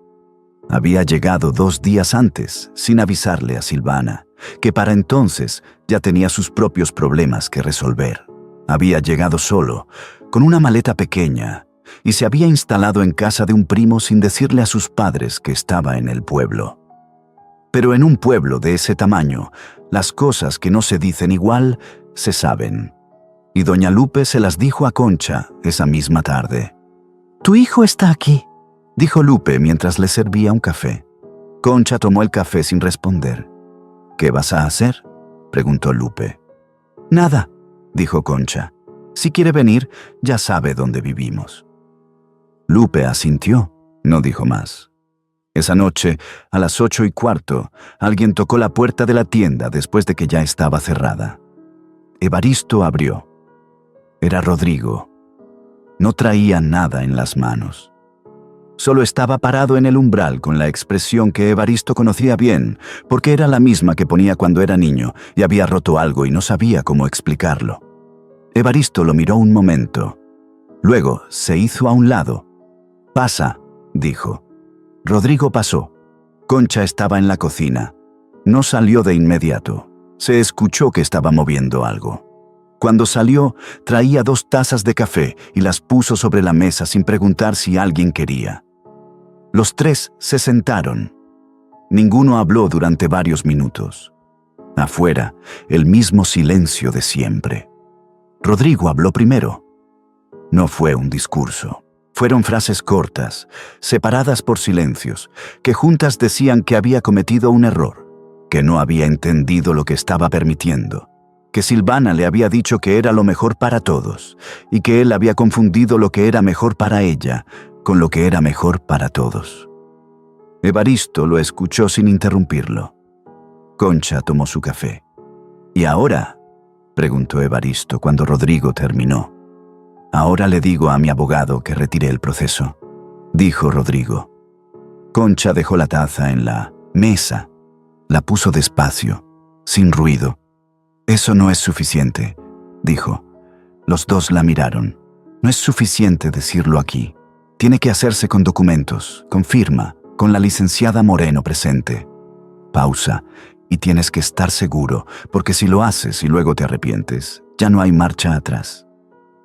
Había llegado 2 días antes, sin avisarle a Silvana, que para entonces ya tenía sus propios problemas que resolver. Había llegado solo, con una maleta pequeña, y se había instalado en casa de un primo sin decirle a sus padres que estaba en el pueblo. Pero en un pueblo de ese tamaño, las cosas que no se dicen igual se saben. Y doña Lupe se las dijo a Concha esa misma tarde. «Tu hijo está aquí», dijo Lupe mientras le servía un café. Concha tomó el café sin responder. «¿Qué vas a hacer?», preguntó Lupe. «Nada», dijo Concha. «Si quiere venir, ya sabe dónde vivimos». Lupe asintió, no dijo más. Esa noche, a las 8:15, alguien tocó la puerta de la tienda después de que ya estaba cerrada. Evaristo abrió. Era Rodrigo. No traía nada en las manos. Solo estaba parado en el umbral con la expresión que Evaristo conocía bien, porque era la misma que ponía cuando era niño y había roto algo y no sabía cómo explicarlo. Evaristo lo miró un momento. Luego se hizo a un lado. «Pasa», dijo. Rodrigo pasó. Concha estaba en la cocina. No salió de inmediato. Se escuchó que estaba moviendo algo. Cuando salió, traía 2 tazas de café y las puso sobre la mesa sin preguntar si alguien quería. Los 3 se sentaron. Ninguno habló durante varios minutos. Afuera, el mismo silencio de siempre. Rodrigo habló primero. No fue un discurso. Fueron frases cortas, separadas por silencios, que juntas decían que había cometido un error, que no había entendido lo que estaba permitiendo, que Silvana le había dicho que era lo mejor para todos, y que él había confundido lo que era mejor para ella con lo que era mejor para todos. Evaristo lo escuchó sin interrumpirlo. Concha tomó su café. «¿Y ahora?», preguntó Evaristo cuando Rodrigo terminó. «Ahora le digo a mi abogado que retire el proceso», dijo Rodrigo. Concha dejó la taza en la mesa. La puso despacio, sin ruido. «Eso no es suficiente», dijo. Los 2 la miraron. «No es suficiente decirlo aquí. Tiene que hacerse con documentos, con firma, con la licenciada Moreno presente. Pausa. Y tienes que estar seguro, porque si lo haces y luego te arrepientes, ya no hay marcha atrás».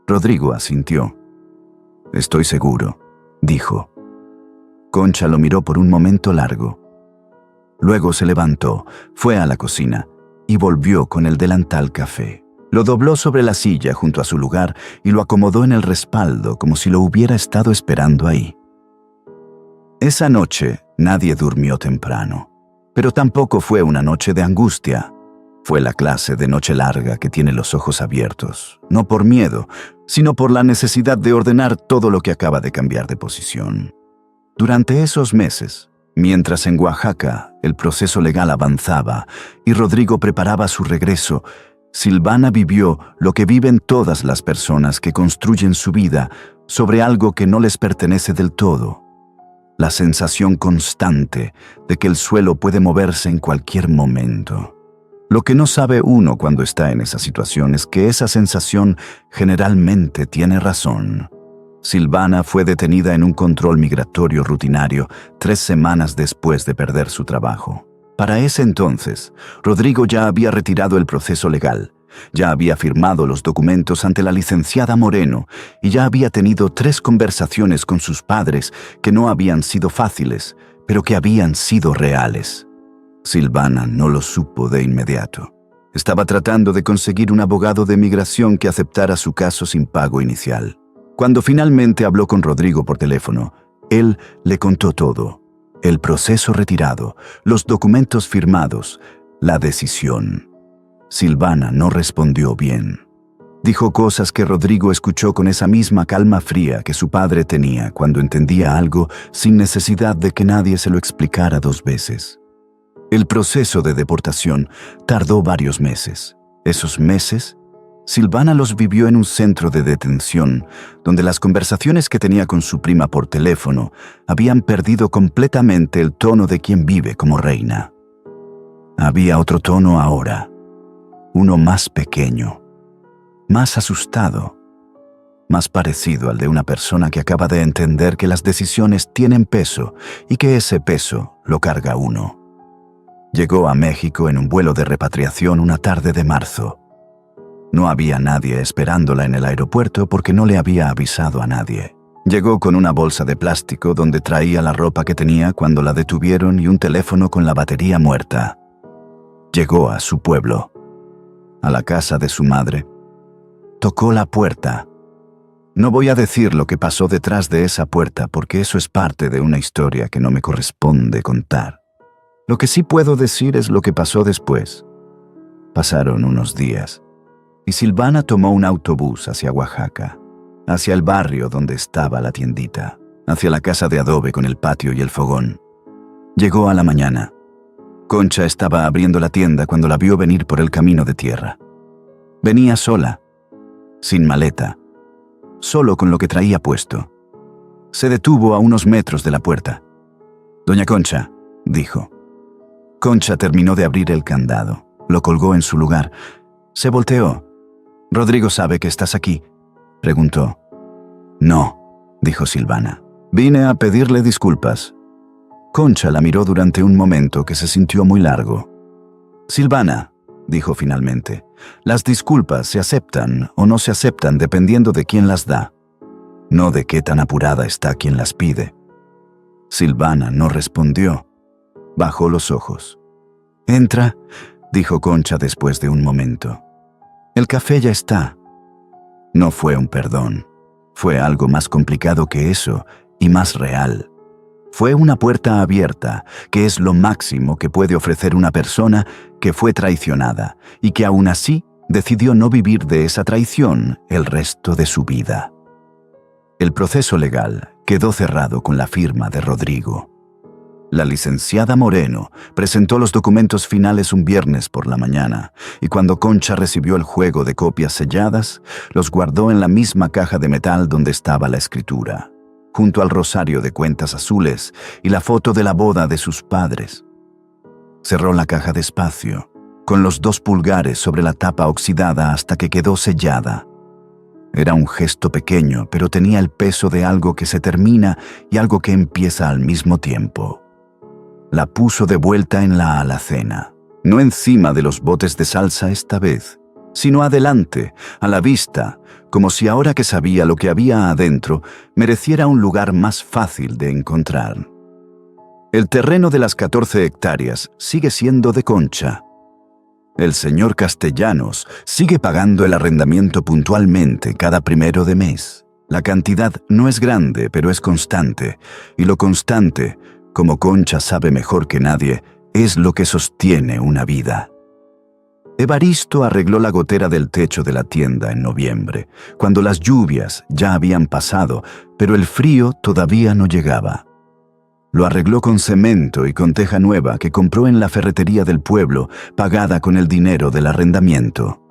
Rodrigo asintió. «Estoy seguro», dijo. Concha lo miró por un momento largo. Luego se levantó, fue a la cocina y volvió con el delantal café. Lo dobló sobre la silla junto a su lugar y lo acomodó en el respaldo como si lo hubiera estado esperando ahí. Esa noche nadie durmió temprano, pero tampoco fue una noche de angustia. Fue la clase de noche larga que tiene los ojos abiertos, no por miedo, sino por la necesidad de ordenar todo lo que acaba de cambiar de posición. Durante esos meses, mientras en Oaxaca el proceso legal avanzaba y Rodrigo preparaba su regreso, Silvana vivió lo que viven todas las personas que construyen su vida sobre algo que no les pertenece del todo. La sensación constante de que el suelo puede moverse en cualquier momento. Lo que no sabe uno cuando está en esa situación es que esa sensación generalmente tiene razón. Silvana fue detenida en un control migratorio rutinario 3 semanas después de perder su trabajo. Para ese entonces, Rodrigo ya había retirado el proceso legal, ya había firmado los documentos ante la licenciada Moreno y ya había tenido 3 conversaciones con sus padres que no habían sido fáciles, pero que habían sido reales. Silvana no lo supo de inmediato. Estaba tratando de conseguir un abogado de migración que aceptara su caso sin pago inicial. Cuando finalmente habló con Rodrigo por teléfono, él le contó todo. El proceso retirado, los documentos firmados, la decisión. Silvana no respondió bien. Dijo cosas que Rodrigo escuchó con esa misma calma fría que su padre tenía cuando entendía algo sin necesidad de que nadie se lo explicara 2 veces. El proceso de deportación tardó varios meses. Esos meses, Silvana los vivió en un centro de detención, donde las conversaciones que tenía con su prima por teléfono habían perdido completamente el tono de quien vive como reina. Había otro tono ahora, uno más pequeño, más asustado, más parecido al de una persona que acaba de entender que las decisiones tienen peso y que ese peso lo carga uno. Llegó a México en un vuelo de repatriación una tarde de marzo. No había nadie esperándola en el aeropuerto porque no le había avisado a nadie. Llegó con una bolsa de plástico donde traía la ropa que tenía cuando la detuvieron y un teléfono con la batería muerta. Llegó a su pueblo, a la casa de su madre. Tocó la puerta. No voy a decir lo que pasó detrás de esa puerta porque eso es parte de una historia que no me corresponde contar. Lo que sí puedo decir es lo que pasó después. Pasaron unos días y Silvana tomó un autobús hacia Oaxaca, hacia el barrio donde estaba la tiendita, hacia la casa de adobe con el patio y el fogón. Llegó a la mañana. Concha estaba abriendo la tienda cuando la vio venir por el camino de tierra. Venía sola, sin maleta, solo con lo que traía puesto. Se detuvo a unos metros de la puerta. «Doña Concha», dijo. Concha terminó de abrir el candado, lo colgó en su lugar. Se volteó. «¿Rodrigo sabe que estás aquí?», preguntó. «No», dijo Silvana. «Vine a pedirle disculpas». Concha la miró durante un momento que se sintió muy largo. «Silvana», dijo finalmente, «las disculpas se aceptan o no se aceptan dependiendo de quién las da, no de qué tan apurada está quien las pide». Silvana no respondió. Bajó los ojos. «Entra», dijo Concha después de un momento. «El café ya está». No fue un perdón. Fue algo más complicado que eso y más real. Fue una puerta abierta, que es lo máximo que puede ofrecer una persona que fue traicionada y que aún así decidió no vivir de esa traición el resto de su vida. El proceso legal quedó cerrado con la firma de Rodrigo. La licenciada Moreno presentó los documentos finales un viernes por la mañana y cuando Concha recibió el juego de copias selladas, los guardó en la misma caja de metal donde estaba la escritura, junto al rosario de cuentas azules y la foto de la boda de sus padres. Cerró la caja despacio, con los 2 pulgares sobre la tapa oxidada hasta que quedó sellada. Era un gesto pequeño, pero tenía el peso de algo que se termina y algo que empieza al mismo tiempo. La puso de vuelta en la alacena, no encima de los botes de salsa esta vez, sino adelante, a la vista, como si ahora que sabía lo que había adentro, mereciera un lugar más fácil de encontrar. El terreno de las 14 hectáreas sigue siendo de Concha. El señor Castellanos sigue pagando el arrendamiento puntualmente cada 1 de mes. La cantidad no es grande, pero es constante, y lo constante, como Concha sabe mejor que nadie, es lo que sostiene una vida. Evaristo arregló la gotera del techo de la tienda en noviembre, cuando las lluvias ya habían pasado, pero el frío todavía no llegaba. Lo arregló con cemento y con teja nueva que compró en la ferretería del pueblo, pagada con el dinero del arrendamiento.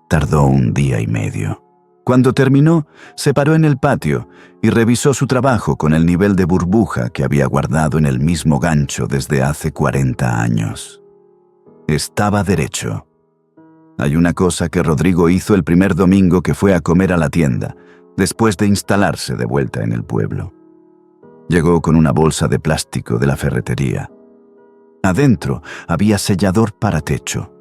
Tardó 1 día y medio. Cuando terminó, se paró en el patio y revisó su trabajo con el nivel de burbuja que había guardado en el mismo gancho desde hace 40 años. Estaba derecho. Hay una cosa que Rodrigo hizo el primer domingo que fue a comer a la tienda, después de instalarse de vuelta en el pueblo. Llegó con una bolsa de plástico de la ferretería. Adentro había sellador para techo.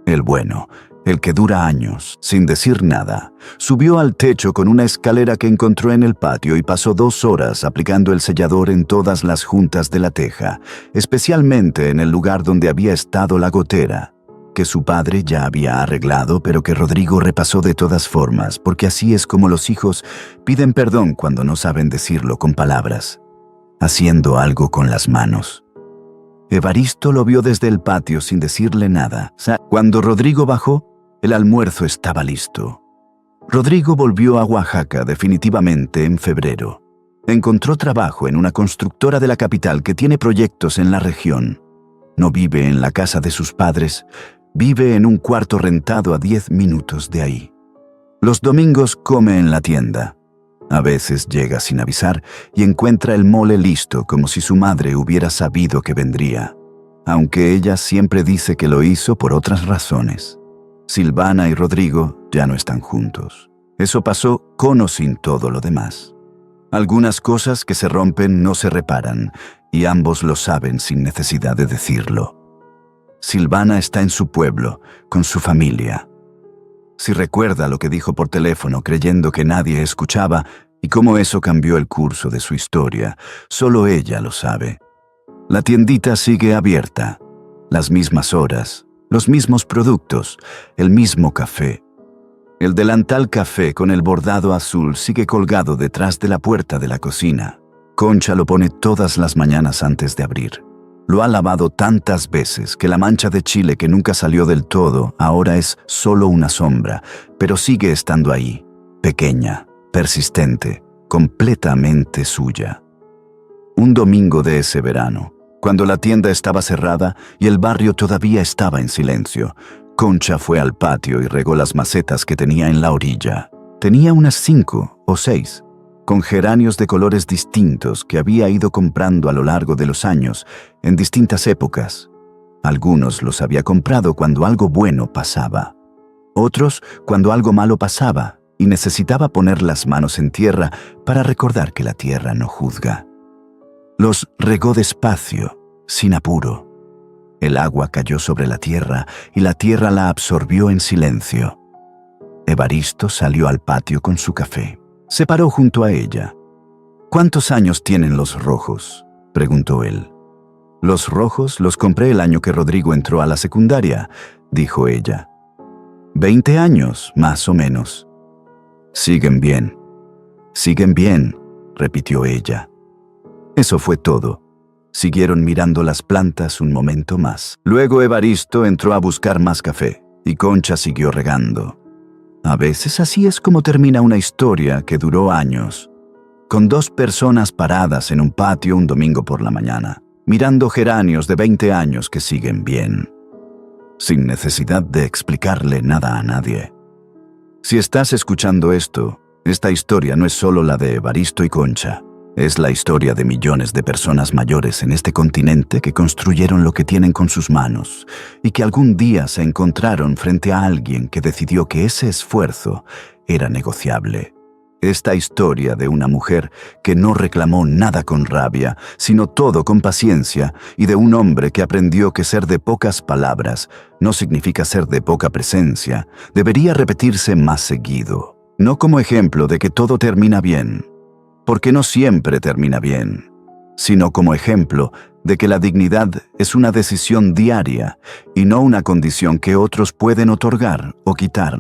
El bueno, el que dura años, sin decir nada. Subió al techo con una escalera que encontró en el patio y pasó 2 horas aplicando el sellador en todas las juntas de la teja, especialmente en el lugar donde había estado la gotera, que su padre ya había arreglado, pero que Rodrigo repasó de todas formas, porque así es como los hijos piden perdón cuando no saben decirlo con palabras, haciendo algo con las manos. Evaristo lo vio desde el patio sin decirle nada. Cuando Rodrigo bajó, el almuerzo estaba listo. Rodrigo volvió a Oaxaca definitivamente en febrero. Encontró trabajo en una constructora de la capital que tiene proyectos en la región. No vive en la casa de sus padres, vive en un cuarto rentado a 10 minutos de ahí. Los domingos come en la tienda. A veces llega sin avisar y encuentra el mole listo como si su madre hubiera sabido que vendría, aunque ella siempre dice que lo hizo por otras razones. Silvana y Rodrigo ya no están juntos. Eso pasó con o sin todo lo demás. Algunas cosas que se rompen no se reparan y ambos lo saben sin necesidad de decirlo. Silvana está en su pueblo, con su familia. Si recuerda lo que dijo por teléfono creyendo que nadie escuchaba y cómo eso cambió el curso de su historia, solo ella lo sabe. La tiendita sigue abierta, las mismas horas, los mismos productos, el mismo café. El delantal café con el bordado azul sigue colgado detrás de la puerta de la cocina. Concha lo pone todas las mañanas antes de abrir. Lo ha lavado tantas veces que la mancha de chile que nunca salió del todo ahora es solo una sombra, pero sigue estando ahí, pequeña, persistente, completamente suya. Un domingo de ese verano, cuando la tienda estaba cerrada y el barrio todavía estaba en silencio, Concha fue al patio y regó las macetas que tenía en la orilla. Tenía unas 5 o 6. Con geranios de colores distintos que había ido comprando a lo largo de los años, en distintas épocas. Algunos los había comprado cuando algo bueno pasaba. Otros cuando algo malo pasaba y necesitaba poner las manos en tierra para recordar que la tierra no juzga. Los regó despacio, sin apuro. El agua cayó sobre la tierra y la tierra la absorbió en silencio. Evaristo salió al patio con su café. Se paró junto a ella. ¿Cuántos años tienen los rojos?, preguntó él. Los rojos los compré el año que Rodrigo entró a la secundaria, dijo ella. 20 años, más o menos. Siguen bien, repitió ella. Eso fue todo. Siguieron mirando las plantas un momento más. Luego Evaristo entró a buscar más café y Concha siguió regando. A veces así es como termina una historia que duró años, con 2 personas paradas en un patio un domingo por la mañana, mirando geranios de 20 años que siguen bien, sin necesidad de explicarle nada a nadie. Si estás escuchando esto, esta historia no es solo la de Evaristo y Concha, es la historia de millones de personas mayores en este continente que construyeron lo que tienen con sus manos y que algún día se encontraron frente a alguien que decidió que ese esfuerzo era negociable. Esta historia de una mujer que no reclamó nada con rabia, sino todo con paciencia, y de un hombre que aprendió que ser de pocas palabras no significa ser de poca presencia, debería repetirse más seguido, no como ejemplo de que todo termina bien, porque no siempre termina bien, sino como ejemplo de que la dignidad es una decisión diaria y no una condición que otros pueden otorgar o quitar.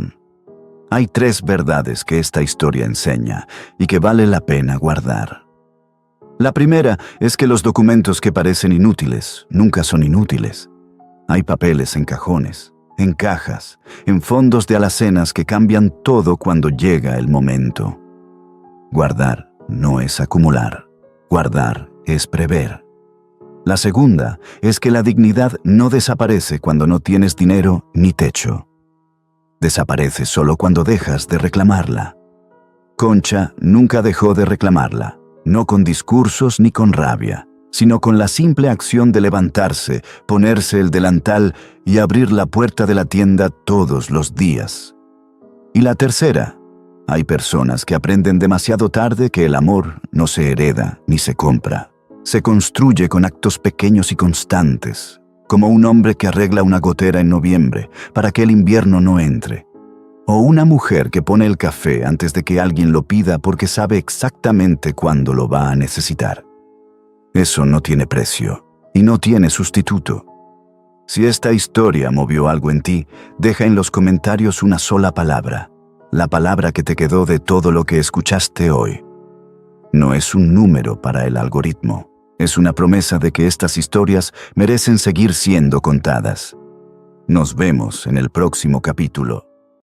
Hay 3 verdades que esta historia enseña y que vale la pena guardar. La primera es que los documentos que parecen inútiles nunca son inútiles. Hay papeles en cajones, en cajas, en fondos de alacenas que cambian todo cuando llega el momento. Guardar no es acumular, guardar es prever. La segunda es que la dignidad no desaparece cuando no tienes dinero ni techo. Desaparece solo cuando dejas de reclamarla. Concha nunca dejó de reclamarla, no con discursos ni con rabia, sino con la simple acción de levantarse, ponerse el delantal y abrir la puerta de la tienda todos los días. Y la tercera, hay personas que aprenden demasiado tarde que el amor no se hereda ni se compra. Se construye con actos pequeños y constantes, como un hombre que arregla una gotera en noviembre para que el invierno no entre, o una mujer que pone el café antes de que alguien lo pida porque sabe exactamente cuándo lo va a necesitar. Eso no tiene precio y no tiene sustituto. Si esta historia movió algo en ti, deja en los comentarios una sola palabra, la palabra que te quedó de todo lo que escuchaste hoy. No es un número para el algoritmo. Es una promesa de que estas historias merecen seguir siendo contadas. Nos vemos en el próximo capítulo.